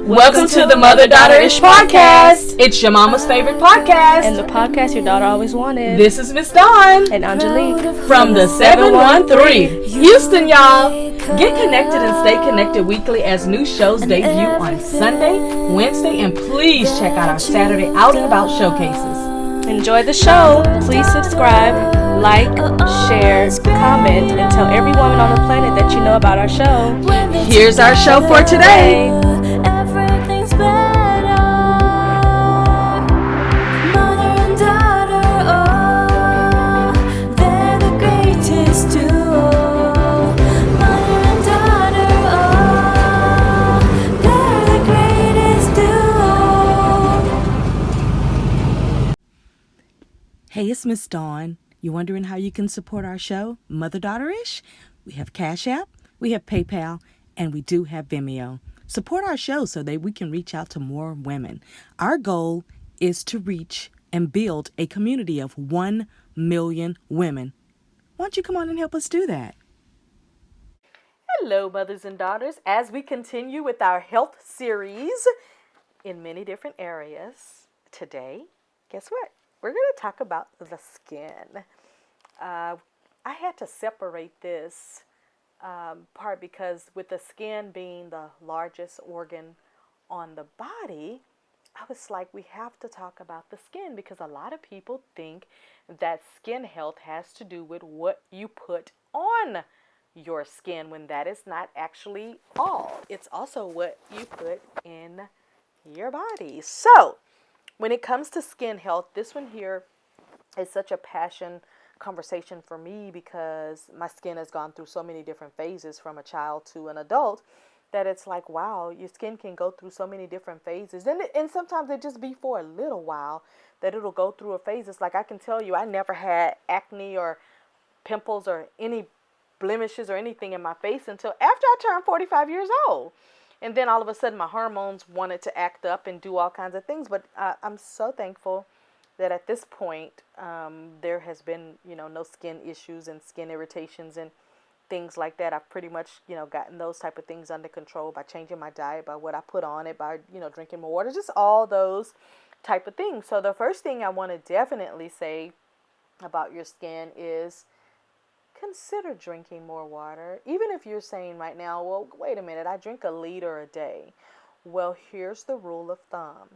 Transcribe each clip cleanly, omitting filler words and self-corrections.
Welcome to the Mother-Daughter-ish podcast. It's your mama's favorite podcast. And the podcast your daughter always wanted. This is Miss Dawn. And Aungelique. From the 713. Houston, y'all. Get connected and stay connected weekly as new shows debut on Sunday, Wednesday, and please check out our Saturday Out and About showcases. Enjoy the show. Please subscribe, like, share, comment, and tell every woman on the planet that you know about our show. Here's our show for today. Hey, it's Miss Dawn. You wondering how you can support our show, Mother-Daughter-ish? We have Cash App, we have PayPal, and we do have Vimeo. Support our show so that we can reach out to more women. Our goal is to reach and build a community of 1 million women. Why don't you come on and help us do that? Hello, mothers and daughters. As we continue with our health series in many different areas, today, guess what? We're going to talk about the skin. I had to separate this part because with the skin being the largest organ on the body, I was like, we have to talk about the skin because a lot of people think that skin health has to do with what you put on your skin when that is not actually all. It's also what you put in your body. So, when it comes to skin health, this one here is such a passion conversation for me because my skin has gone through so many different phases from a child to an adult that it's like, wow, your skin can go through so many different phases. And sometimes it just be for a little while that it'll go through a phase. It's like I can tell you I never had acne or pimples or any blemishes or anything in my face until after I turned 45 years old. And then all of a sudden my hormones wanted to act up and do all kinds of things. But I'm so thankful that at this point there has been, no skin issues and skin irritations and things like that. I've pretty much, gotten those type of things under control by changing my diet, by what I put on it, by, drinking more water, just all those type of things. So the first thing I want to definitely say about your skin is consider drinking more water. Even if you're saying right now, well, wait a minute, I drink a liter a day. Well, here's the rule of thumb.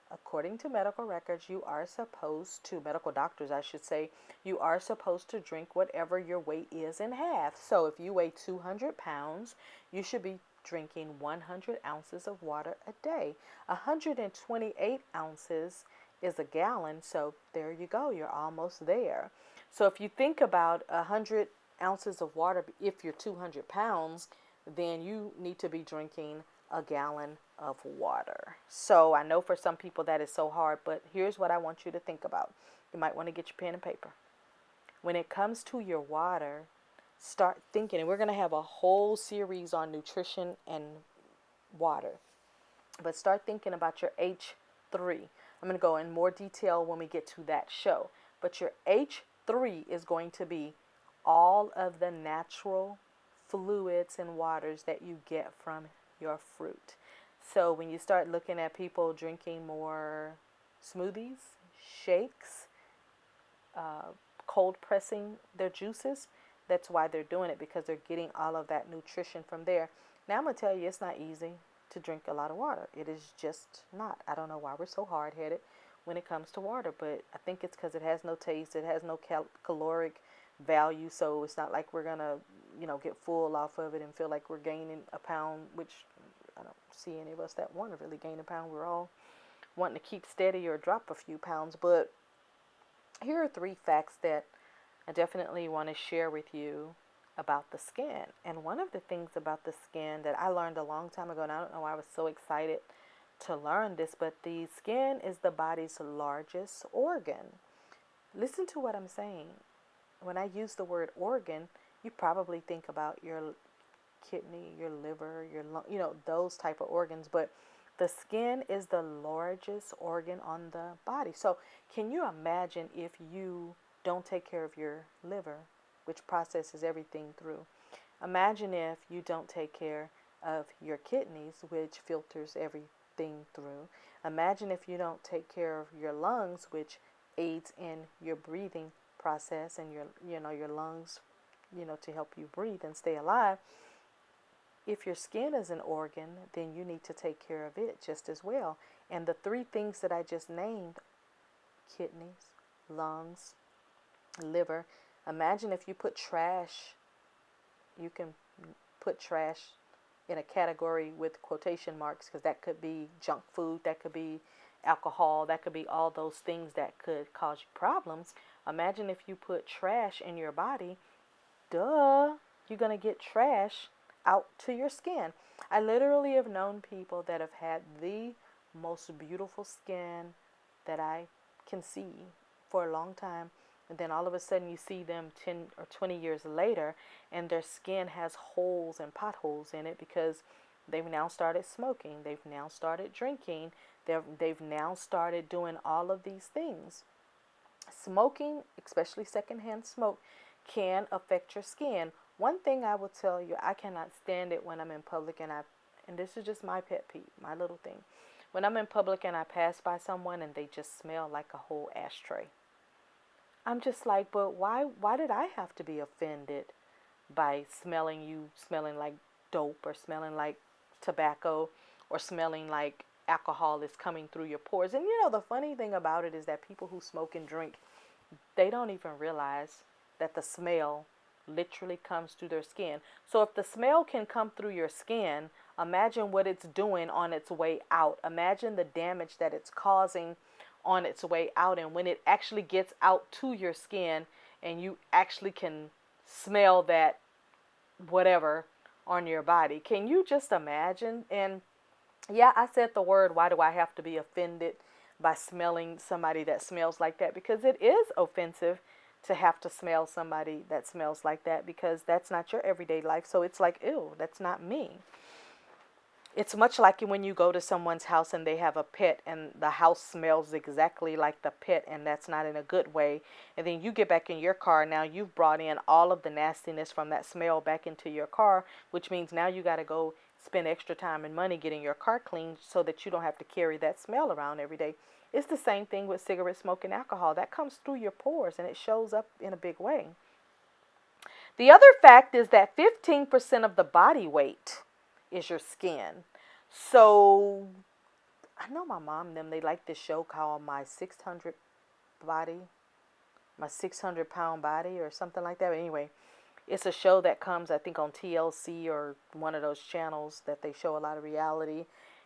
According to medical records, medical doctors, I should say, you are supposed to drink whatever your weight is in half. So if you weigh 200 pounds, you should be drinking 100 ounces of water a day. 128 ounces is a gallon. So there you go. You're almost there. So if you think about 100 ounces of water, if you're 200 pounds, then you need to be drinking a gallon of water. So I know for some people that is so hard, but here's what I want you to think about. You might want to get your pen and paper. When it comes to your water, start thinking, and we're going to have a whole series on nutrition and water, but start thinking about your H3. I'm going to go in more detail when we get to that show, but your H3 is going to be all of the natural fluids and waters that you get from your fruit. So when you start looking at people drinking more smoothies, shakes, cold pressing their juices, that's why they're doing it, because they're getting all of that nutrition from there. Now I'm going to tell you, it's not easy to drink a lot of water. It is just not. I don't know why we're so hard-headed when it comes to water, but I think it's because it has no taste, it has no caloric value, so it's not like we're gonna, get full off of it and feel like we're gaining a pound, which I don't see any of us that want to really gain a pound. We're all wanting to keep steady or drop a few pounds. But here are 3 facts that I definitely want to share with you about the skin. And one of the things about the skin that I learned a long time ago, and I don't know why I was so excited to learn this, but the skin is the body's largest organ. Listen to what I'm saying. When I use the word organ, you probably think about your kidney, your liver, your lung, those type of organs, but the skin is the largest organ on the body. So can you imagine if you don't take care of your liver, which processes everything through? Imagine if you don't take care of your kidneys, which filters everything through. Imagine if you don't take care of your lungs, which aids in your breathing process and your lungs, to help you breathe and stay alive. If your skin is an organ, then you need to take care of it just as well. And the three things that I just named, kidneys, lungs, liver. Imagine if you put trash, you can put trash in a category with quotation marks, because that could be junk food, that could be alcohol, that could be all those things that could cause you problems. Imagine if you put trash in your body, duh, you're going to get trash out to your skin. I literally have known people that have had the most beautiful skin that I can see for a long time, and then all of a sudden you see them 10 or 20 years later and their skin has holes and potholes in it because they've now started smoking, they've now started drinking, they've now started doing all of these things. Smoking, especially secondhand smoke, can affect your skin. One thing I will tell you, I cannot stand it when I'm in public and this is just my pet peeve, my little thing. When I'm in public and I pass by someone and they just smell like a whole ashtray. I'm just like, but why did I have to be offended by you smelling like dope, or smelling like tobacco, or smelling like alcohol is coming through your pores? And the funny thing about it is that people who smoke and drink, they don't even realize that the smell literally comes through their skin. So if the smell can come through your skin, imagine what it's doing on its way out. Imagine the damage that it's causing on its way out. And when it actually gets out to your skin and you actually can smell that whatever on your body, can you just imagine? And yeah, I said the word, why do I have to be offended by smelling somebody that smells like that? Because it is offensive to have to smell somebody that smells like that, because that's not your everyday life. So it's like, ew, that's not me. It's much like when you go to someone's house and they have a pet and the house smells exactly like the pet, and that's not in a good way. And then you get back in your car. Now you've brought in all of the nastiness from that smell back into your car, which means now you got to go spend extra time and money getting your car cleaned so that you don't have to carry that smell around every day. It's the same thing with cigarette smoke and alcohol. That comes through your pores and it shows up in a big way. The other fact is that 15% of the body weight is your skin. So I know my mom and them, they like this show called My 600 pound body or something like that. But anyway, it's a show that comes, I think, on TLC or one of those channels that they show a lot of reality.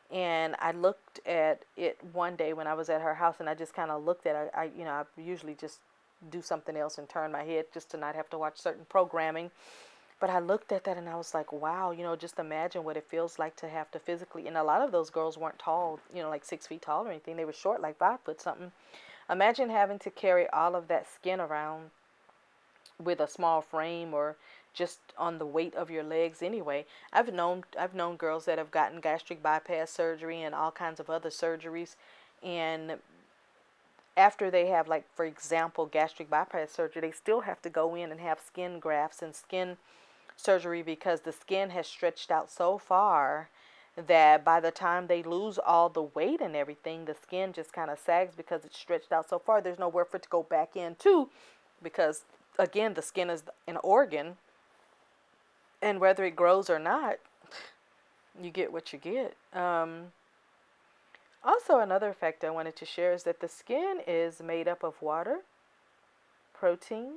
And I looked at it one day when I was at her house, and I just kind of looked at it. I usually just do something else and turn my head just to not have to watch certain programming. But I looked at that and I was like, wow, just imagine what it feels like to have to physically, and a lot of those girls weren't tall, like 6 feet tall or anything. They were short, like 5 foot something. Imagine having to carry all of that skin around with a small frame, or just on the weight of your legs anyway. I've known girls that have gotten gastric bypass surgery and all kinds of other surgeries, and after they have, like, for example, gastric bypass surgery, they still have to go in and have skin grafts and skin surgery, because the skin has stretched out so far that by the time they lose all the weight and everything, the skin just kind of sags because it's stretched out so far. There's nowhere for it to go back into, because again, the skin is an organ, and whether it grows or not, you get what you get. Also, another fact I wanted to share is that the skin is made up of water, protein,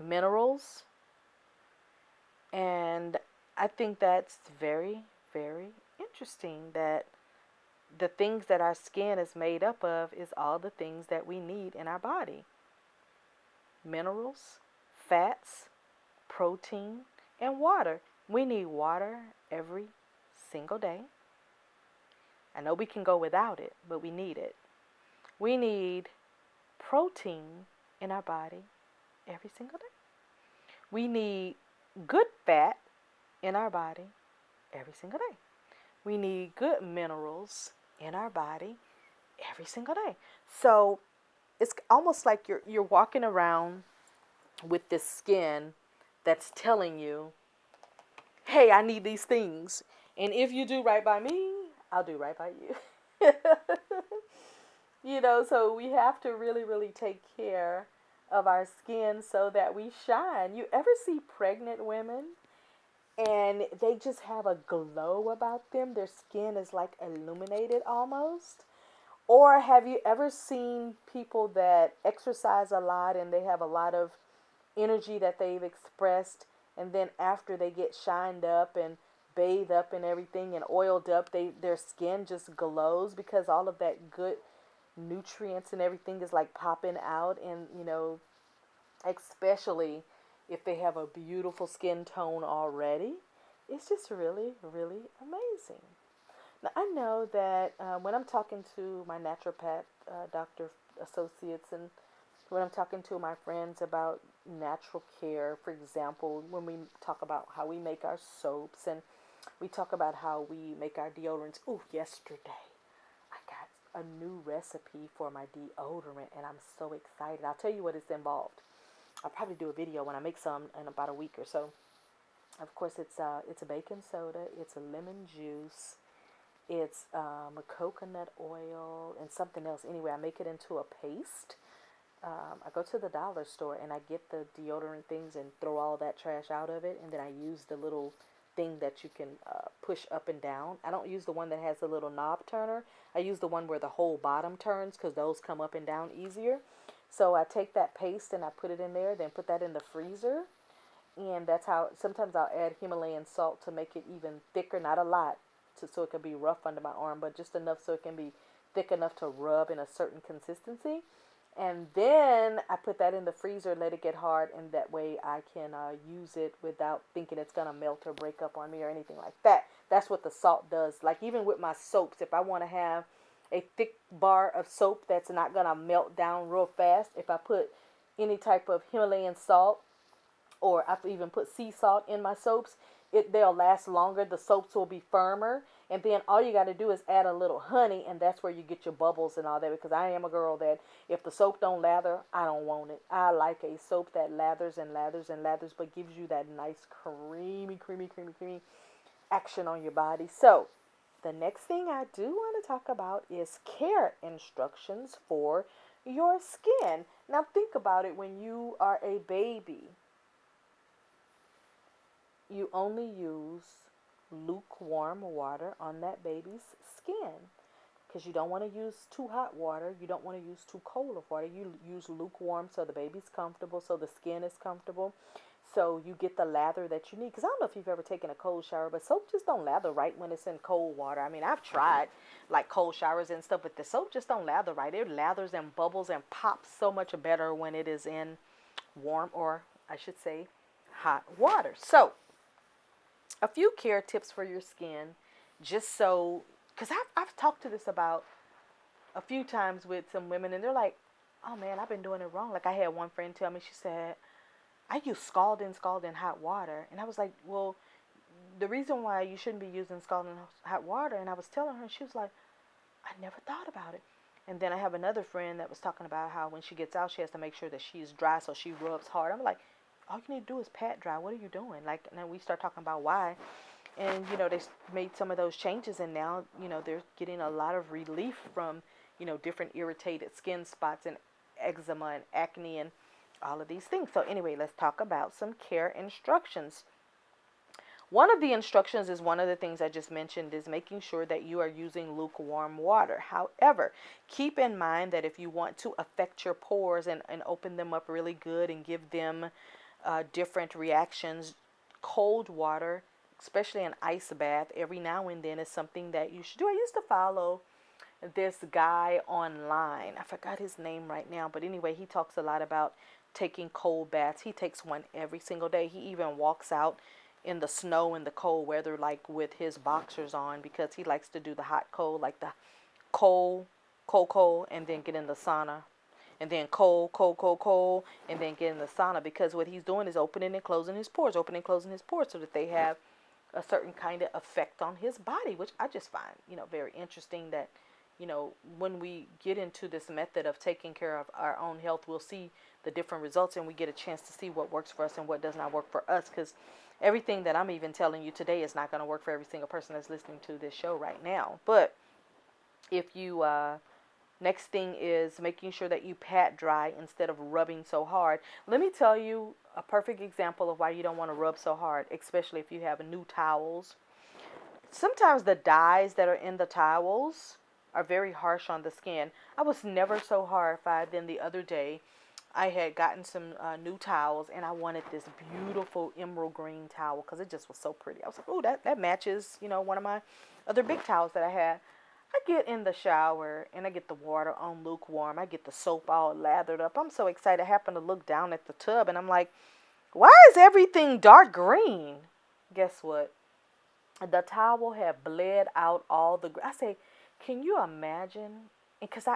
minerals, and I think that's very, very interesting, that the things that our skin is made up of is all the things that we need in our body. Minerals, fats, protein, and water. We need water every single day. I know we can go without it, but we need it. We need protein in our body every single day. We need good fat in our body every single day. We need good minerals in our body every single day. So it's almost like you're walking around with this skin that's telling you, hey, I need these things. And if you do right by me, I'll do right by you. So we have to really, really take care of our skin so that we shine. You ever see pregnant women and they just have a glow about them? Their skin is like illuminated almost. Or have you ever seen people that exercise a lot and they have a lot of energy that they've expressed, and then after they get shined up and bathed up and everything and oiled up, their skin just glows because all of that good nutrients and everything is like popping out, and especially if they have a beautiful skin tone already, it's just really, really amazing. Now, I know that when I'm talking to my naturopath doctor associates, and when I'm talking to my friends about natural care, for example, when we talk about how we make our soaps and we talk about how we make our deodorants. Oh, yesterday I got a new recipe for my deodorant and I'm so excited. I'll tell you what is involved. I'll probably do a video when I make some in about a week or so. Of course, it's a baking soda, it's a lemon juice, it's a coconut oil, and something else. Anyway, I make it into a paste. I go to the dollar store and I get the deodorant things and throw all that trash out of it, and then I use the little thing that you can push up and down. I don't use the one that has the little knob turner. I use the one where the whole bottom turns because those come up and down easier. So I take that paste and I put it in there, then put that in the freezer, and that's how sometimes I'll add Himalayan salt to make it even thicker, not a lot, so it can be rough under my arm, but just enough so it can be thick enough to rub in a certain consistency. And then I put that in the freezer, let it get hard, and that way I can use it without thinking it's going to melt or break up on me or anything like that. That's what the salt does. Like even with my soaps, if I want to have a thick bar of soap that's not going to melt down real fast, if I put any type of Himalayan salt, or I've even put sea salt in my soaps, they'll last longer. The soaps will be firmer, and then all you got to do is add a little honey, and that's where you get your bubbles and all that. Because I am a girl that if the soap don't lather, I don't want it. I like a soap that lathers and lathers and lathers, but gives you that nice creamy action on your body. So the next thing I do want to talk about is care instructions for your skin. Now think about it. When you are a baby, you only use lukewarm water on that baby's skin because you don't want to use too hot water. You don't want to use too cold of water. You use lukewarm so the baby's comfortable, so the skin is comfortable, so you get the lather that you need. Because I don't know if you've ever taken a cold shower, but soap just don't lather right when it's in cold water. I mean, I've tried like cold showers and stuff, but the soap just don't lather right. It lathers and bubbles and pops so much better when it is in warm, or I should say hot water. So a few care tips for your skin, just so, because I've talked to this about a few times with some women, and they're like, oh man, I've been doing it wrong. Like I had one friend tell me, she said, I use scalding hot water. And I was like, well, the reason why you shouldn't be using scalding hot water, and I was telling her, and she was like, I never thought about it. And then I have another friend that was talking about how when she gets out, she has to make sure that she's dry, so she rubs hard. I'm like, all you need to do is pat dry. What are you doing? Like, and then we start talking about why. And, they made some of those changes, and now, they're getting a lot of relief from, different irritated skin spots and eczema and acne and all of these things. So anyway, let's talk about some care instructions. One of the instructions is one of the things I just mentioned, is making sure that you are using lukewarm water. However, keep in mind that if you want to affect your pores and open them up really good and give them different reactions, cold water, especially an ice bath every now and then, is something that you should do. I used to follow this guy online. I forgot his name right now, but anyway, he talks a lot about taking cold baths. He takes one every single day. He even walks out in the snow and the cold weather, like with his boxers on, because he likes to do the hot cold, like the cold, and then get in the sauna, and then cold, and then get in the sauna, because what he's doing is opening and closing his pores, so that they have a certain kind of effect on his body, which I just find, very interesting. That, when we get into this method of taking care of our own health, we'll see the different results, and we get a chance to see what works for us and what does not work for us. Because everything that I'm even telling you today is not going to work for every single person that's listening to this show right now. But if you, next thing is making sure that you pat dry instead of rubbing so hard. Let me tell you a perfect example of why you don't want to rub so hard, especially if you have new towels. Sometimes the dyes that are in the towels are very harsh on the skin. I was never so horrified than the other day. I had gotten some new towels, and I wanted this beautiful emerald green towel because it just was so pretty. I was like, oh, that matches, one of my other big towels that I had. I get in the shower, and I get the water on lukewarm. I get the soap all lathered up. I'm so excited. I happen to look down at the tub, and I'm like, why is everything dark green? Guess what? The towel had bled out all the. I say, can you imagine? Because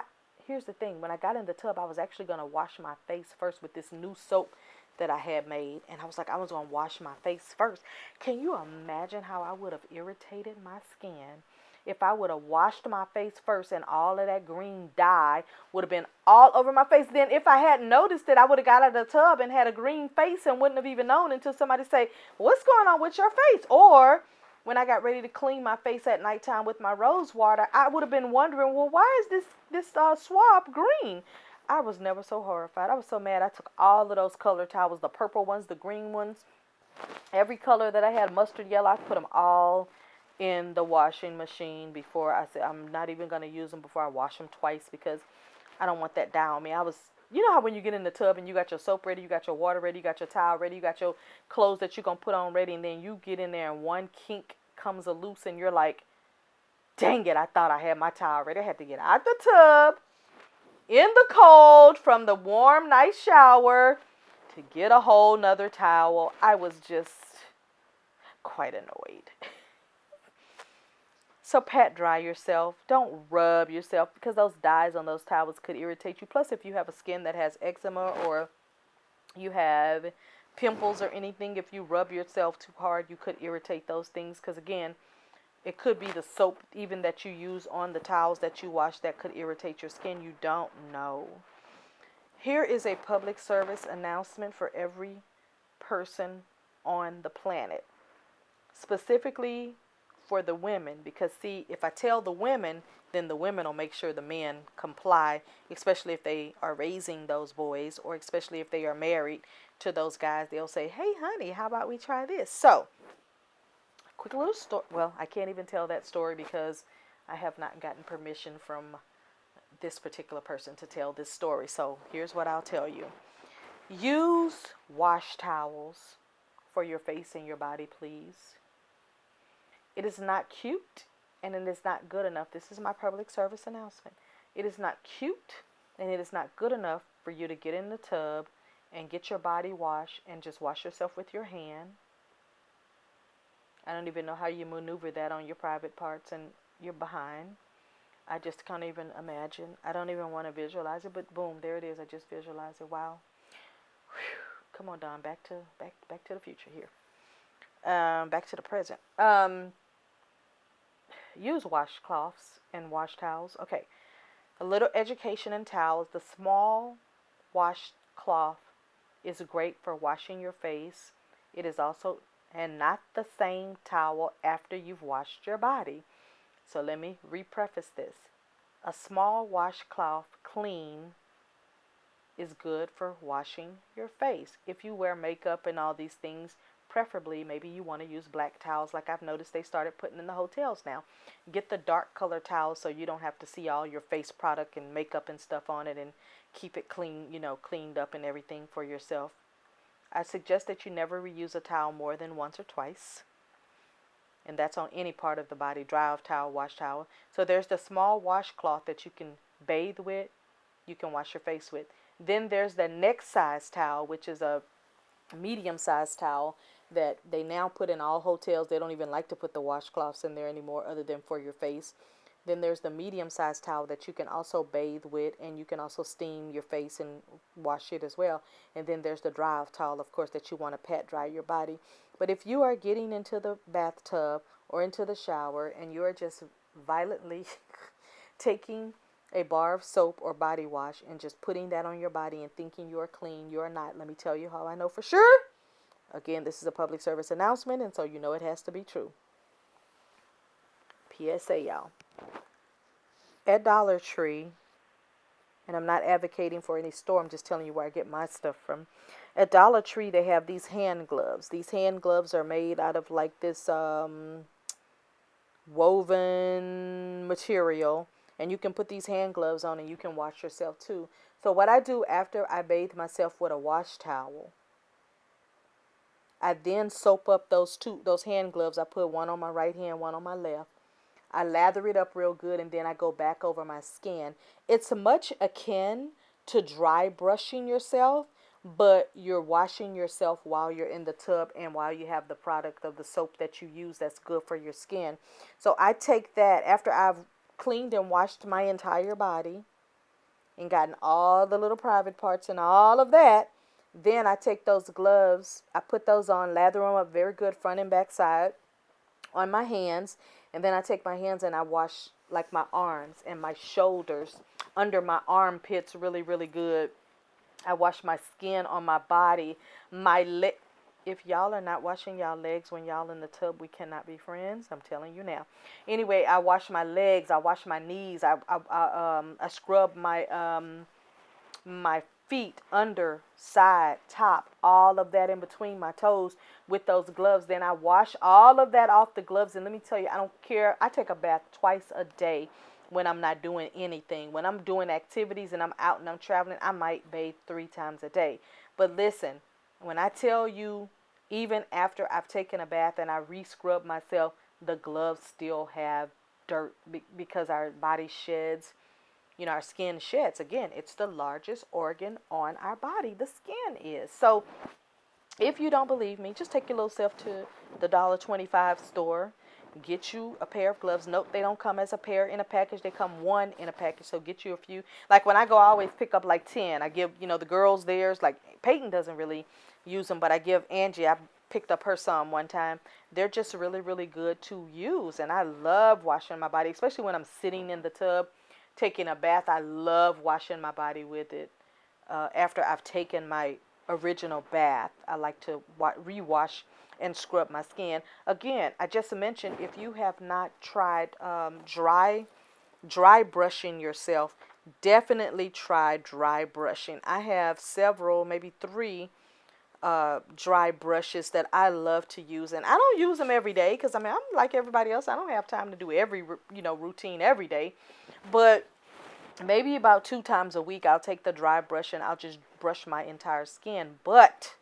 here's the thing. When I got in the tub, I was actually gonna wash my face first with this new soap that I had made, and I was like, I was gonna wash my face first. Can you imagine how I would have irritated my skin if I would have washed my face first and all of that green dye would have been all over my face? Then if I hadn't noticed it, I would have got out of the tub and had a green face and wouldn't have even known until somebody say, what's going on with your face? Or when I got ready to clean my face at nighttime with my rose water, I would have been wondering, well, why is this swab green? I was never so horrified. I was so mad. I took all of those color towels, the purple ones, the green ones, every color that I had, mustard yellow, I put them all in the washing machine before I said I'm not even going to use them before I wash them twice because I don't want that dye on me. You know how when you get in the tub and you got your soap ready, you got your water ready, you got your towel ready, you got your clothes that you're going to put on ready, and then you get in there and one kink comes loose and you're like, dang it, I thought I had my towel ready. I had to get out the tub in the cold from the warm, nice shower to get a whole nother towel. I was just quite annoyed. So pat dry yourself. Don't rub yourself because those dyes on those towels could irritate you. Plus, if you have a skin that has eczema or you have pimples or anything, if you rub yourself too hard, you could irritate those things. Because again, it could be the soap even that you use on the towels that you wash that could irritate your skin. You don't know. Here is a public service announcement for every person on the planet. Specifically for the women, because see, if I tell the women, then the women will make sure the men comply, especially if they are raising those boys or especially if they are married to those guys. They'll say, hey honey, how about we try this? So quick little story. Well, I can't even tell that story because I have not gotten permission from this particular person to tell this story. So here's what I'll tell you. Use wash towels for your face and your body, please. It is not cute and it is not good enough. This is my public service announcement. It is not cute and it is not good enough for you to get in the tub and get your body washed and just wash yourself with your hand. I don't even know how you maneuver that on your private parts and your behind. I just can't even imagine. I don't even want to visualize it, but boom, there it is. I just visualized it. Wow. Whew. Come on, Don. Back to the future here. Back to the present. Use washcloths and wash towels. Okay. A little education in towels. The small washcloth is great for washing your face. It is also, and not the same towel after you've washed your body. So let me repreface this. A small washcloth clean is good for washing your face. If you wear makeup and all these things, preferably maybe you want to use black towels like I've noticed they started putting in the hotels now. Get the dark color towels so you don't have to see all your face product and makeup and stuff on it, and keep it clean, cleaned up and everything for yourself. I suggest that you never reuse a towel more than once or twice. And that's on any part of the body, dry off towel, wash towel. So there's the small washcloth that you can bathe with, you can wash your face with. Then there's the next size towel, which is a medium sized towel that they now put in all hotels. They don't even like to put the washcloths in there anymore other than for your face. Then there's the medium sized towel that you can also bathe with, and you can also steam your face and wash it as well. And then there's the dry off towel, of course, that you want to pat dry your body. But if you are getting into the bathtub or into the shower and you are just violently taking a bar of soap or body wash and just putting that on your body and thinking you are clean, you are not. Let me tell you how I know for sure. Again, this is a public service announcement, and so you know it has to be true. PSA, y'all. At Dollar Tree, and I'm not advocating for any store, I'm just telling you where I get my stuff from. At Dollar Tree, they have these hand gloves. These hand gloves are made out of like this woven material, and you can put these hand gloves on and you can wash yourself too. So what I do after I bathe myself with a wash towel, I then soap up those hand gloves. I put one on my right hand, one on my left. I lather it up real good, and then I go back over my skin. It's much akin to dry brushing yourself, but you're washing yourself while you're in the tub and while you have the product of the soap that you use that's good for your skin. So I take that after I've cleaned and washed my entire body and gotten all the little private parts and all of that. Then I take those gloves, I put those on, lather them up very good front and back side on my hands, and then I take my hands and I wash like my arms and my shoulders under my armpits really, really good. I wash my skin on my body, my leg. If y'all are not washing y'all legs when y'all in the tub, we cannot be friends. I'm telling you now. Anyway, I wash my legs. I wash my knees. I scrub my feet, under, side, top, all of that in between my toes with those gloves. Then I wash all of that off the gloves. And let me tell you, I don't care. I take a bath twice a day when I'm not doing anything. When I'm doing activities and I'm out and I'm traveling, I might bathe 3 times a day. But listen, when I tell you, even after I've taken a bath and I re-scrub myself, the gloves still have dirt because our body sheds. You know, our skin sheds. Again, it's the largest organ on our body. The skin is. So if you don't believe me, just take your little self to the $1.25 store. Get you a pair of gloves. Note, they don't come as a pair in a package. They come one in a package. So get you a few. Like when I go, I always pick up like 10. I give, the girls theirs. Like Paiton doesn't really use them, but I give Angie, I picked up her some one time. They're just really, really good to use. And I love washing my body, especially when I'm sitting in the tub taking a bath. I love washing my body with it. After I've taken my original bath, I like to rewash and scrub my skin. Again, I just mentioned, if you have not tried dry brushing yourself, definitely try dry brushing. I have several, maybe 3 dry brushes that I love to use, and I don't use them every day because I'm like everybody else. I don't have time to do every routine every day, but maybe about 2 times a week I'll take the dry brush and I'll just brush my entire skin. But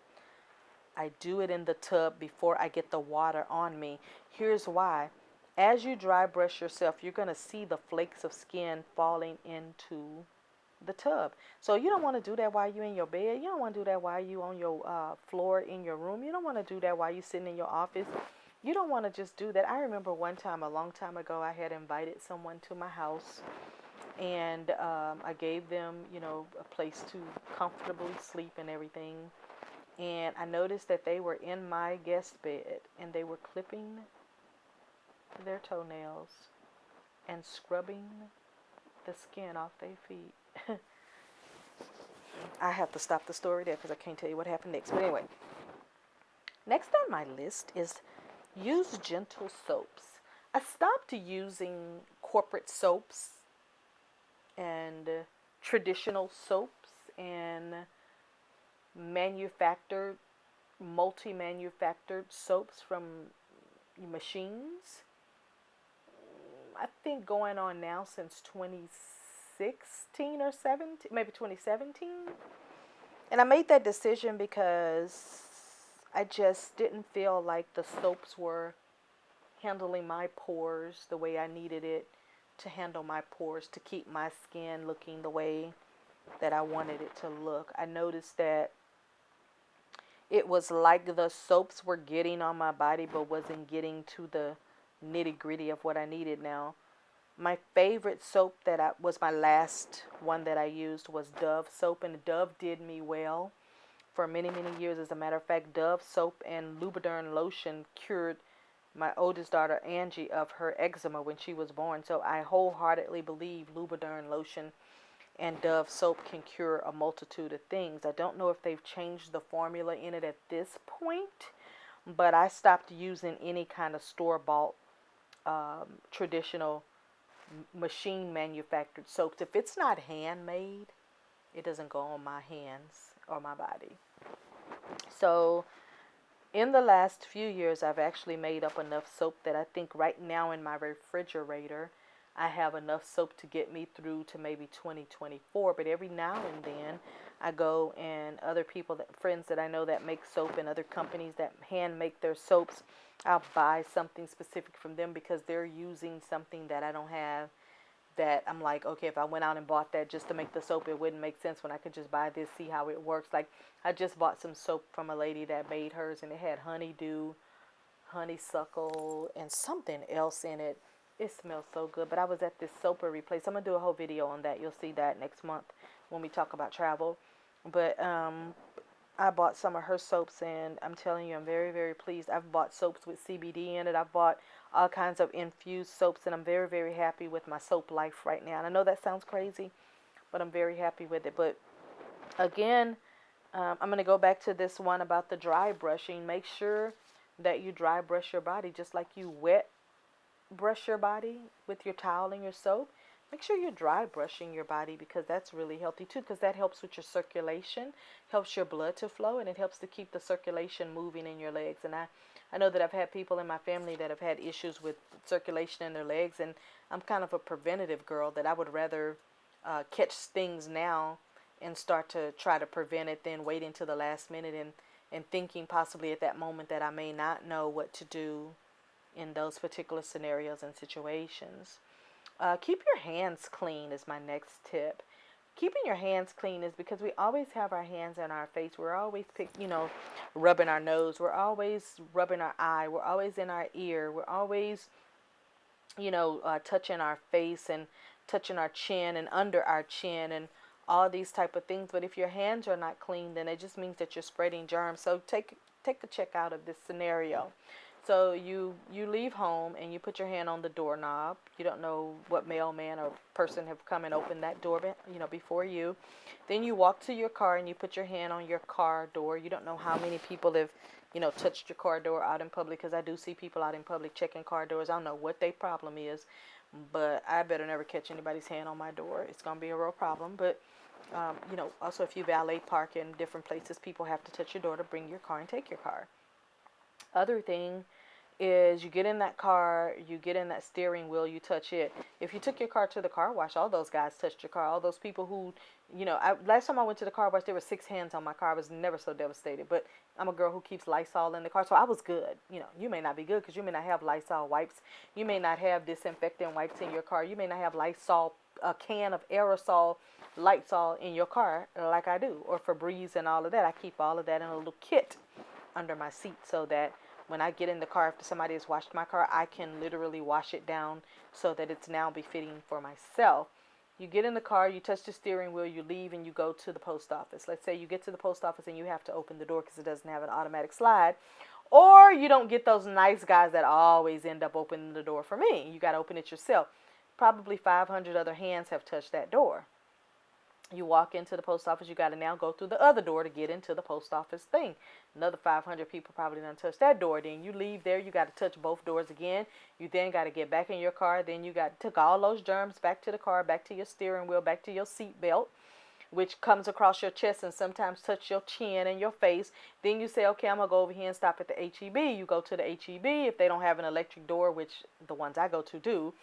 I do it in the tub before I get the water on me. Here's why. As you dry brush yourself, you're going to see the flakes of skin falling into the tub. So you don't want to do that while you're in your bed. You don't want to do that while you're on your floor in your room. You don't want to do that while you're sitting in your office. You don't want to just do that. I remember one time, a long time ago, I had invited someone to my house, and I gave them, a place to comfortably sleep and everything. And I noticed that they were in my guest bed, and they were clipping their toenails and scrubbing the skin off their feet. I have to stop the story there because I can't tell you what happened next. But anyway, next on my list is use gentle soaps. I stopped using corporate soaps and traditional soaps and multi-manufactured soaps from machines. I think going on now since 2016 or 17, maybe 2017. And I made that decision because I just didn't feel like the soaps were handling my pores the way I needed it to handle my pores, to keep my skin looking the way that I wanted it to look. I noticed that it was like the soaps were getting on my body but wasn't getting to the nitty-gritty of what I needed now. My favorite soap was my last one that I used was Dove soap, and Dove did me well for many, many years. As a matter of fact, Dove soap and Lubriderm lotion cured my oldest daughter Angie of her eczema when she was born. So I wholeheartedly believe Lubriderm lotion and Dove soap can cure a multitude of things. I don't know if they've changed the formula in it at this point, but I stopped using any kind of store-bought traditional machine manufactured soaps. If it's not handmade, it doesn't go on my hands or my body. So in the last few years, I've actually made up enough soap that I think right now in my refrigerator, I have enough soap to get me through to maybe 2024. But every now and then, I go and other people, friends that I know that make soap, and other companies that hand make their soaps, I'll buy something specific from them because they're using something that I don't have, that I'm like, okay, if I went out and bought that just to make the soap, it wouldn't make sense when I could just buy this, see how it works. Like, I just bought some soap from a lady that made hers, and it had honeydew, honeysuckle, and something else in it. It smells so good. But I was at this soapery place. I'm going to do a whole video on that. You'll see that next month when we talk about travel. But I bought some of her soaps, and I'm telling you, I'm very, very pleased. I've bought soaps with CBD in it. I've bought all kinds of infused soaps, and I'm very, very happy with my soap life right now. And I know that sounds crazy, but I'm very happy with it. But again, I'm going to go back to this one about the dry brushing. Make sure that you dry brush your body just like you wet brush your body with your towel and your soap. Make sure you're dry brushing your body, because that's really healthy too, because that helps with your circulation, helps your blood to flow, and it helps to keep the circulation moving in your legs. And I know that I've had people in my family that have had issues with circulation in their legs, and I'm kind of a preventative girl, that I would rather catch things now and start to try to prevent it than wait until the last minute and thinking possibly at that moment that I may not know what to do in those particular scenarios and situations. Keep your hands clean is my next tip. Keeping your hands clean is because we always have our hands in our face. We're always rubbing our nose. We're always rubbing our eye. We're always in our ear. We're always, touching our face and touching our chin and under our chin and all these type of things. But if your hands are not clean, then it just means that you're spreading germs. So take a check out of this scenario. So you leave home and you put your hand on the doorknob. You don't know what mailman or person have come and opened that door, before you. Then you walk to your car and you put your hand on your car door. You don't know how many people have, touched your car door out in public, because I do see people out in public checking car doors. I don't know what their problem is, but I better never catch anybody's hand on my door. It's going to be a real problem. But, also if you valet park in different places, people have to touch your door to bring your car and take your car. Other thing is, you get in that car, you get in that steering wheel, you touch it. If you took your car to the car wash, all those guys touched your car. All those people who, last time I went to the car wash, there were 6 hands on my car. I was never so devastated. But I'm a girl who keeps Lysol in the car, so I was good. You may not be good because you may not have Lysol wipes. You may not have disinfectant wipes in your car. You may not have Lysol, a can of aerosol Lysol in your car like I do, or Febreze and all of that. I keep all of that in a little kit under my seat, so that when I get in the car after somebody has washed my car, I can literally wash it down so that it's now befitting for myself. You get in the car, you touch the steering wheel, you leave, and you go to the post office. Let's say you get to the post office and you have to open the door because it doesn't have an automatic slide. Or you don't get those nice guys that always end up opening the door for me. You got to open it yourself. Probably 500 other hands have touched that door. You walk into the post office, you got to now go through the other door to get into the post office thing. Another 500 people probably done touched that door. Then you leave there, you got to touch both doors again. You then got to get back in your car. Then you got to take all those germs back to the car, back to your steering wheel, back to your seat belt, which comes across your chest and sometimes touch your chin and your face. Then you say, okay, I'm going to go over here and stop at the H-E-B. You go to the H-E-B. If they don't have an electric door, which the ones I go to do,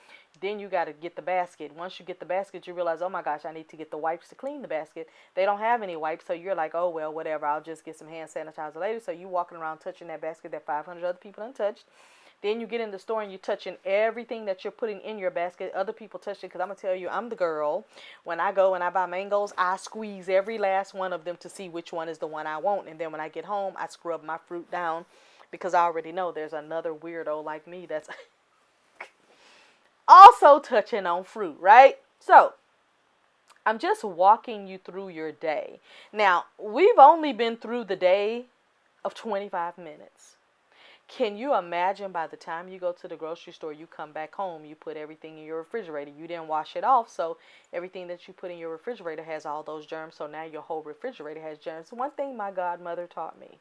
then you got to get the basket. Once you get the basket, you realize, oh my gosh, I need to get the wipes to clean the basket. They don't have any wipes, so you're like, oh, well, whatever. I'll just get some hand sanitizer later. So you walking around touching that basket that 500 other people untouched. Then you get in the store and you're touching everything that you're putting in your basket. Other people touch it, because I'm going to tell you, I'm the girl. When I go and I buy mangoes, I squeeze every last one of them to see which one is the one I want. And then when I get home, I scrub my fruit down, because I already know there's another weirdo like me that's also touching on fruit, right? So I'm just walking you through your day. Now, we've only been through the day of 25 minutes. Can you imagine by the time you go to the grocery store, you come back home, you put everything in your refrigerator. You didn't wash it off, so everything that you put in your refrigerator has all those germs, so now your whole refrigerator has germs. One thing my godmother taught me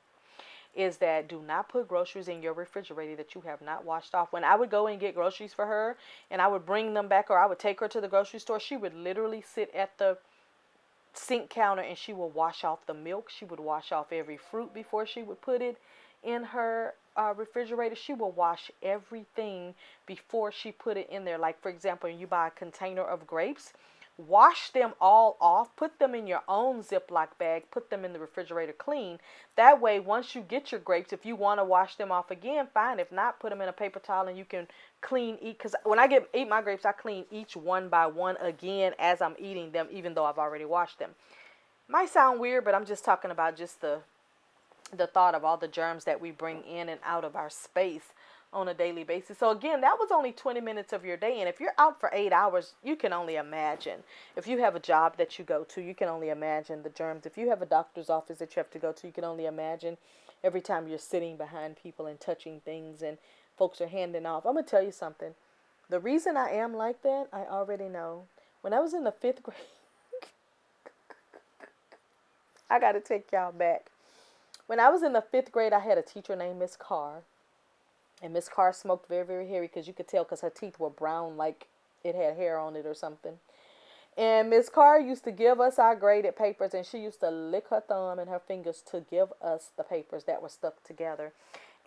is that do not put groceries in your refrigerator that you have not washed off. When I would go and get groceries for her and I would bring them back, or I would take her to the grocery store, she would literally sit at the sink counter and she would wash off the milk. She would wash off every fruit before she would put it in her refrigerator. She will wash everything before she put it in there. Like, for example, you buy a container of grapes, wash them all off, put them in your own Ziploc bag, put them in the refrigerator clean. That way, once you get your grapes, if you want to wash them off again, fine. If not, put them in a paper towel and you can clean eat. Because when I eat my grapes, I clean each one by one again as I'm eating them, even though I've already washed them. Might sound weird, but I'm just talking about just the thought of all the germs that we bring in and out of our space on a daily basis. So again, that was only 20 minutes of your day. And if you're out for 8 hours, you can only imagine. If you have a job that you go to, you can only imagine the germs. If you have a doctor's office that you have to go to, you can only imagine every time you're sitting behind people and touching things and folks are handing off. I'm going to tell you something. The reason I am like that, I already know. When I was in the 5th grade, I got to take y'all back. When I was in the 5th grade, I had a teacher named Miss Carr. And Miss Carr smoked very, very hairy because you could tell because her teeth were brown like it had hair on it or something. And Miss Carr used to give us our graded papers, and she used to lick her thumb and her fingers to give us the papers that were stuck together.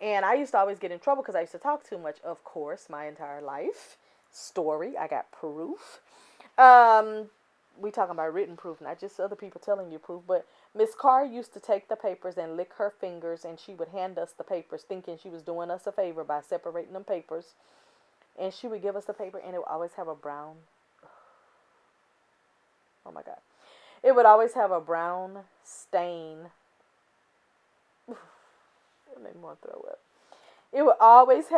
And I used to always get in trouble because I used to talk too much, of course, my entire life. Story, I got proof. We talking about written proof, not just other people telling you proof, but Miss Carr used to take the papers and lick her fingers, and she would hand us the papers thinking she was doing us a favor by separating them papers. And she would give us the paper, and it would always have a brown, oh my God. It would always have a brown stain. It made me want to throw up. It would always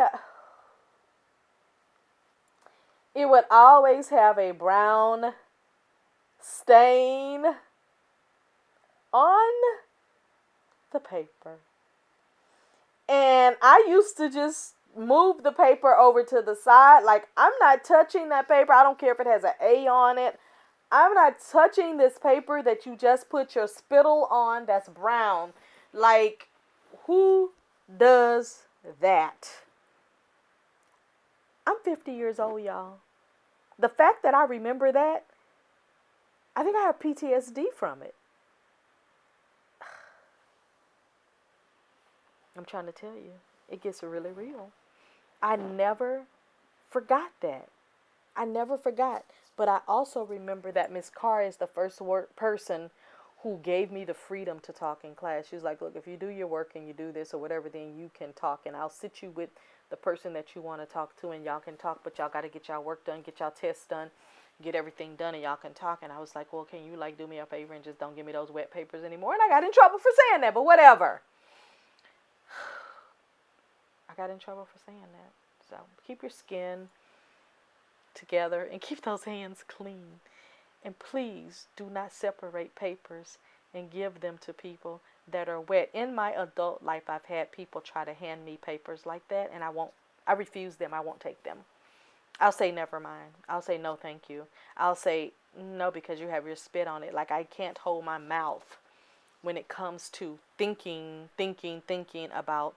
have a brown stain on the paper. And I used to just move the paper over to the side. Like, I'm not touching that paper. I don't care if it has an A on it. I'm not touching this paper that you just put your spittle on that's brown. Like, who does that? I'm 50 years old, y'all. The fact that I remember that, I think I have PTSD from it. I'm trying to tell you, it gets really real. I never forgot that. I never forgot. But I also remember that Miss Carr is the first person who gave me the freedom to talk in class. She was like, look, if you do your work and you do this or whatever, then you can talk. And I'll sit you with the person that you want to talk to, and y'all can talk. But y'all got to get y'all work done, get y'all tests done, get everything done, and y'all can talk. And I was like, well, can you do me a favor and just don't give me those wet papers anymore? And I got in trouble for saying that, but whatever. I got in trouble for saying that. So keep your skin together and keep those hands clean. And please do not separate papers and give them to people that are wet. In my adult life, I've had people try to hand me papers like that, and I refuse them. I won't take them. I'll say never mind. I'll say no thank you. I'll say no because you have your spit on it. Like, I can't hold my mouth when it comes to thinking about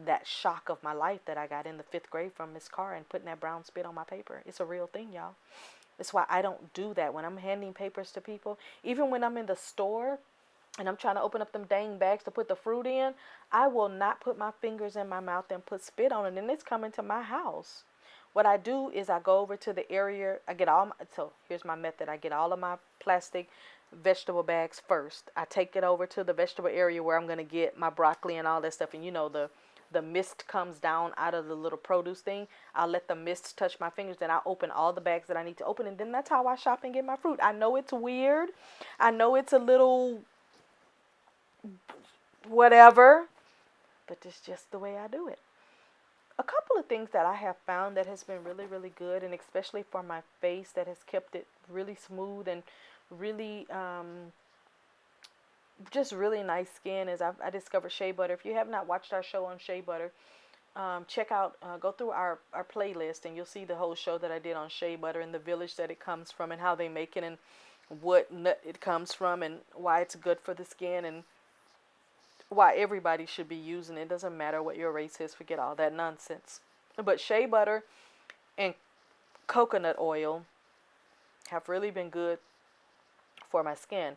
that shock of my life that I got in the 5th grade from Miss Carr and putting that brown spit on my paper. It's a real thing, y'all. That's why I don't do that when I'm handing papers to people. Even when I'm in the store and I'm trying to open up them dang bags to put the fruit in, I will not put my fingers in my mouth and put spit on it. And it's coming to my house. What I do is I go over to the area. So here's my method. I get all of my plastic vegetable bags first. I take it over to the vegetable area where I'm going to get my broccoli and all that stuff. And the mist comes down out of the little produce thing. I'll let the mist touch my fingers. Then I'll open all the bags that I need to open. And then that's how I shop and get my fruit. I know it's weird. I know it's a little whatever. But it's just the way I do it. A couple of things that I have found that has been really, really good. And especially for my face, that has kept it really smooth and really just really nice skin is I discovered shea butter. If you have not watched our show on shea butter, check out, go through our playlist, and you'll see the whole show that I did on shea butter and the village that it comes from and how they make it and what nut it comes from and why it's good for the skin and why everybody should be using it. It doesn't matter what your race is, forget all that nonsense. But shea butter and coconut oil have really been good for my skin.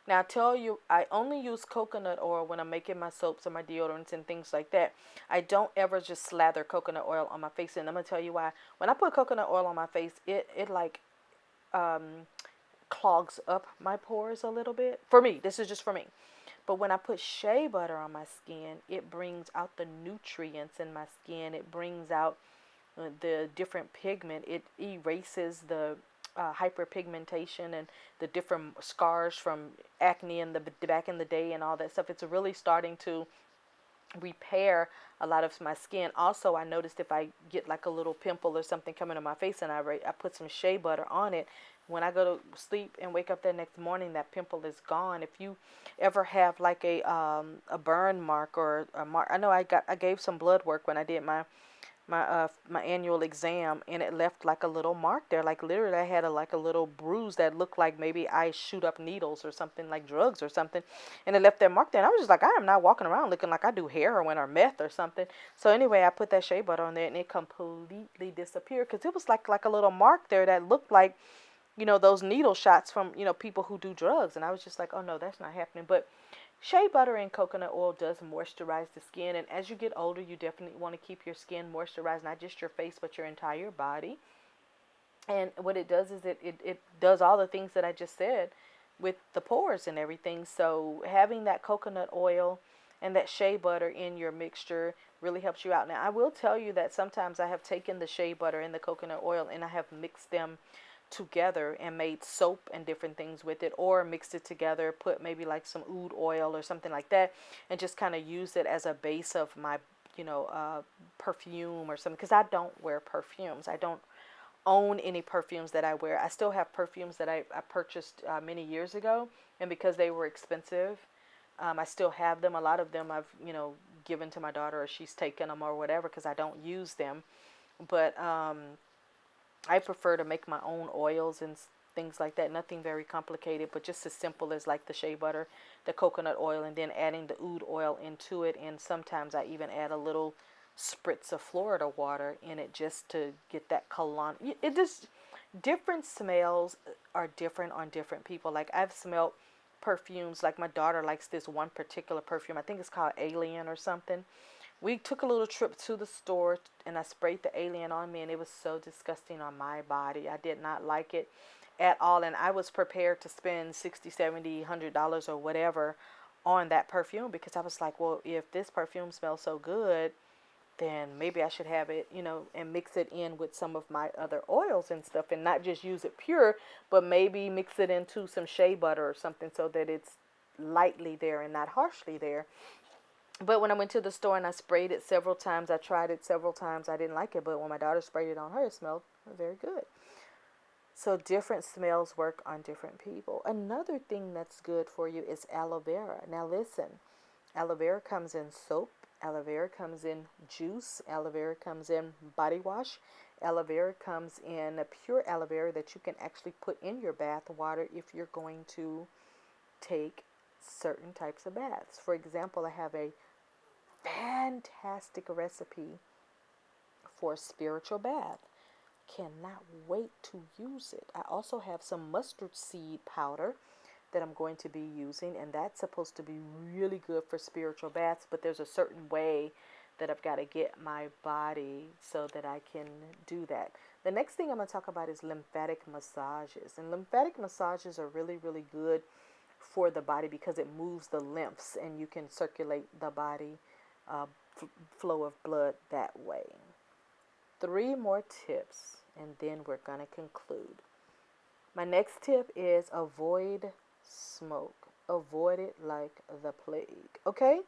Now, I tell you, I only use coconut oil when I'm making my soaps or my deodorants and things like that. I don't ever just slather coconut oil on my face. And I'm going to tell you why. When I put coconut oil on my face, it like clogs up my pores a little bit. For me, this is just for me. But when I put shea butter on my skin, it brings out the nutrients in my skin. It brings out the different pigment. It erases the hyperpigmentation and the different scars from acne in the back in the day and all that stuff. It's really starting to repair a lot of my skin. Also, I noticed if I get like a little pimple or something coming on my face and I put some shea butter on it, when I go to sleep and wake up the next morning, that pimple is gone. If you ever have like a burn mark or a mark, I know I gave some blood work when I did my annual exam, and it left like a little mark there. Like literally I had like a little bruise that looked like maybe I shoot up needles or something, like drugs or something, and it left that mark there. And I was just like, I am not walking around looking like I do heroin or meth or something. So anyway, I put that shea butter on there and it completely disappeared, because it was like a little mark there that looked like, those needle shots from, people who do drugs. And I was just like, oh no, that's not happening. But shea butter and coconut oil does moisturize the skin, and as you get older, you definitely want to keep your skin moisturized, not just your face, but your entire body. And what it does is it does all the things that I just said with the pores and everything. So having that coconut oil and that shea butter in your mixture really helps you out. Now, I will tell you that sometimes I have taken the shea butter and the coconut oil and I have mixed them together and made soap and different things with it, or mixed it together, put maybe like some oud oil or something like that, and just kind of use it as a base of my perfume or something, because I don't wear perfumes. I don't own any perfumes that I wear. I still have perfumes that I purchased many years ago, and because they were expensive, I still have them. A lot of them I've given to my daughter, or she's taken them or whatever, because I don't use them. But I prefer to make my own oils and things like that. Nothing very complicated, but just as simple as like the shea butter, the coconut oil, and then adding the oud oil into it. And sometimes I even add a little spritz of Florida water in it just to get that cologne. It just, different smells are different on different people. Like I've smelled perfumes, like my daughter likes this one particular perfume. I think it's called Alien or something. We took a little trip to the store and I sprayed the Alien on me, and it was so disgusting on my body. I did not like it at all, and I was prepared to spend $60, $70, $100 or whatever on that perfume, because I was like, well, if this perfume smells so good, then maybe I should have it, and mix it in with some of my other oils and stuff, and not just use it pure, but maybe mix it into some shea butter or something so that it's lightly there and not harshly there. But when I went to the store and I sprayed it several times, I tried it several times, I didn't like it. But when my daughter sprayed it on her, it smelled very good. So different smells work on different people. Another thing that's good for you is aloe vera. Now listen, aloe vera comes in soap, aloe vera comes in juice, aloe vera comes in body wash, aloe vera comes in a pure aloe vera that you can actually put in your bath water if you're going to take certain types of baths. For example, I have a fantastic recipe for a spiritual bath. Cannot wait to use it. I also have some mustard seed powder that I'm going to be using, and that's supposed to be really good for spiritual baths, but there's a certain way that I've got to get my body so that I can do that. The next thing I'm going to talk about is lymphatic massages. And lymphatic massages are really, really good for the body because it moves the lymphs and you can circulate the body flow of blood that way. 3 more tips and then we're going to conclude. My next tip is avoid smoke. Avoid it like the plague. Okay?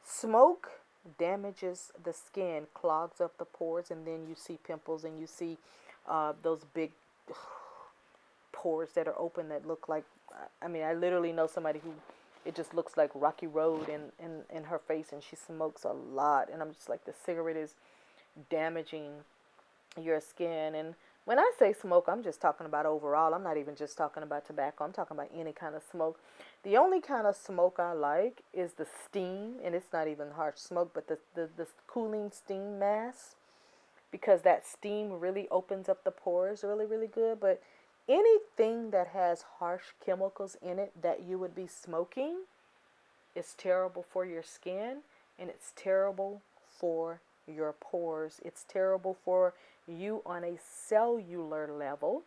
Smoke damages the skin, clogs up the pores, and then you see pimples and you see those big pores that are open that look like, I literally know somebody who it just looks like rocky road in her face, and she smokes a lot. And I'm just like, the cigarette is damaging your skin. And when I say smoke, I'm just talking about overall. I'm not even just talking about tobacco. I'm talking about any kind of smoke. The only kind of smoke I like is the steam, and it's not even harsh smoke, but the cooling steam mask, because that steam really opens up the pores really, really good. But anything that has harsh chemicals in it that you would be smoking is terrible for your skin, and it's terrible for your pores. It's terrible for you on a cellular level,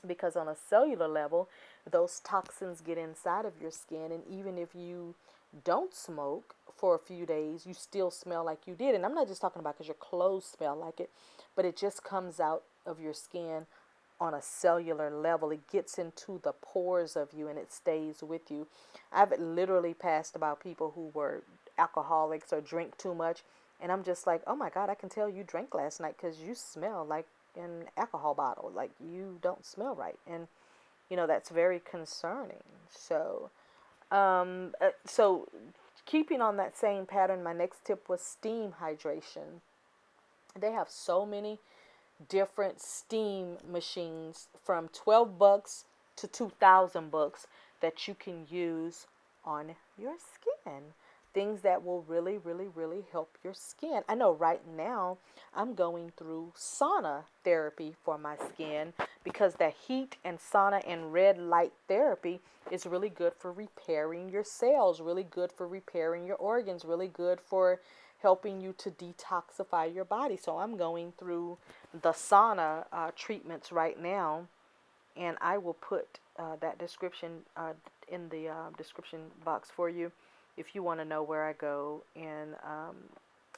because on a cellular level, those toxins get inside of your skin, and even if you don't smoke for a few days, you still smell like you did. And I'm not just talking about because your clothes smell like it, but it just comes out of your skin on a cellular level. It gets into the pores of you and it stays with you. I've literally passed about people who were alcoholics or drink too much, and I'm just like, oh my God, I can tell you drank last night because you smell like an alcohol bottle. Like, you don't smell right. And that's very concerning. So keeping on that same pattern, my next tip was steam hydration. They have so many different steam machines, from $12 to $2,000 that you can use on your skin. Things that will really, really, really help your skin. I know right now I'm going through sauna therapy for my skin, because the heat and sauna and red light therapy is really good for repairing your cells, really good for repairing your organs, really good for helping you to detoxify your body. So I'm going through the sauna treatments right now, and I will put that description in the description box for you if you want to know where I go and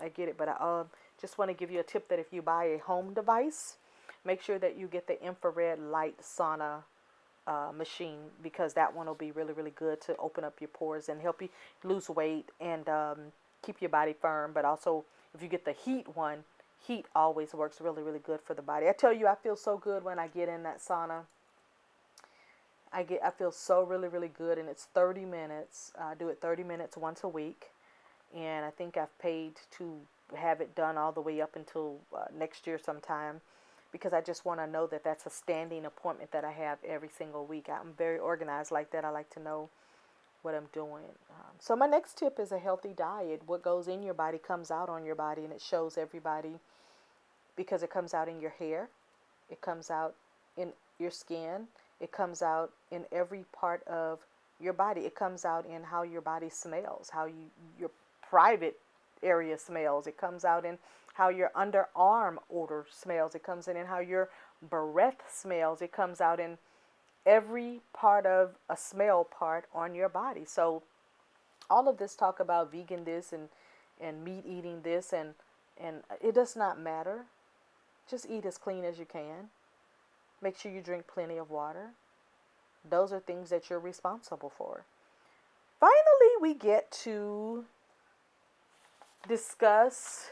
I get it. But I just want to give you a tip that if you buy a home device, make sure that you get the infrared light sauna machine, because that one will be really, really good to open up your pores and help you lose weight and keep your body firm. But also, if you get the heat one, heat always works really, really good for the body. I tell you, I feel so good when I get in that sauna. I feel so really, really good, and it's 30 minutes. I do it 30 minutes once a week, and I think I've paid to have it done all the way up until next year sometime, because I just want to know that that's a standing appointment that I have every single week. I'm very organized like that. I like to know what I'm doing. So my next tip is a healthy diet. What goes in your body comes out on your body, and it shows everybody, because it comes out in your hair, it comes out in your skin, it comes out in every part of your body. It comes out in how your body smells, how your private area smells. It comes out in how your underarm odor smells. It comes in how your breath smells. It comes out in every part of a smell part on your body. So all of this talk about vegan this and meat eating this, and it does not matter. Just eat as clean as you can. Make sure you drink plenty of water. Those are things that you're responsible for. Finally, we get to discuss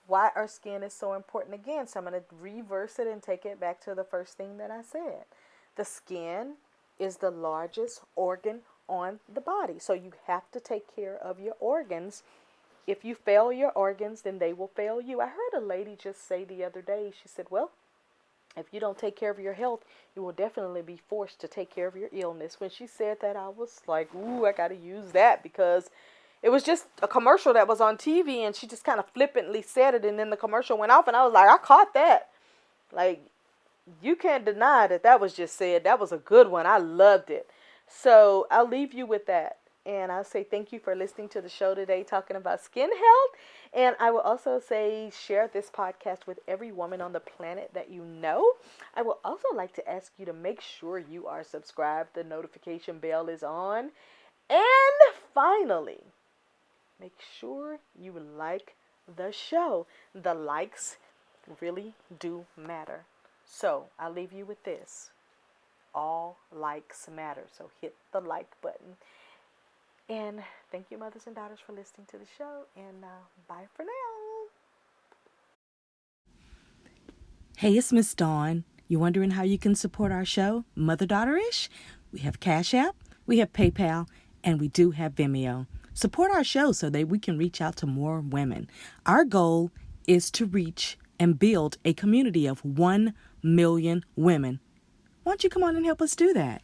why our skin is so important again. So I'm going to reverse it and take it back to the first thing that I said. The skin is the largest organ on the body. So you have to take care of your organs. If you fail your organs, then they will fail you. I heard a lady just say the other day, she said, well, if you don't take care of your health, you will definitely be forced to take care of your illness. When she said that, I was like, ooh, I got to use that, because it was just a commercial that was on TV, and she just kind of flippantly said it, and then the commercial went off, and I was like, I caught that. Like, you can't deny that that was just said. That was a good one. I loved it. So I'll leave you with that. And I'll say thank you for listening to the show today, talking about skin health. And I will also say share this podcast with every woman on the planet that you know. I will also like to ask you to make sure you are subscribed. The notification bell is on. And finally, make sure you like the show. The likes really do matter. So I'll leave you with this. All likes matter. So hit the like button. And thank you, mothers and daughters, for listening to the show. And bye for now. Hey, it's Miss Dawn. You wondering how you can support our show, Mother Daughter-ish? We have Cash App, we have PayPal, And we do have Vimeo. Support our show so that we can reach out to more women. Our goal is to reach and build a community of 1 million women. Why don't you come on and help us do that?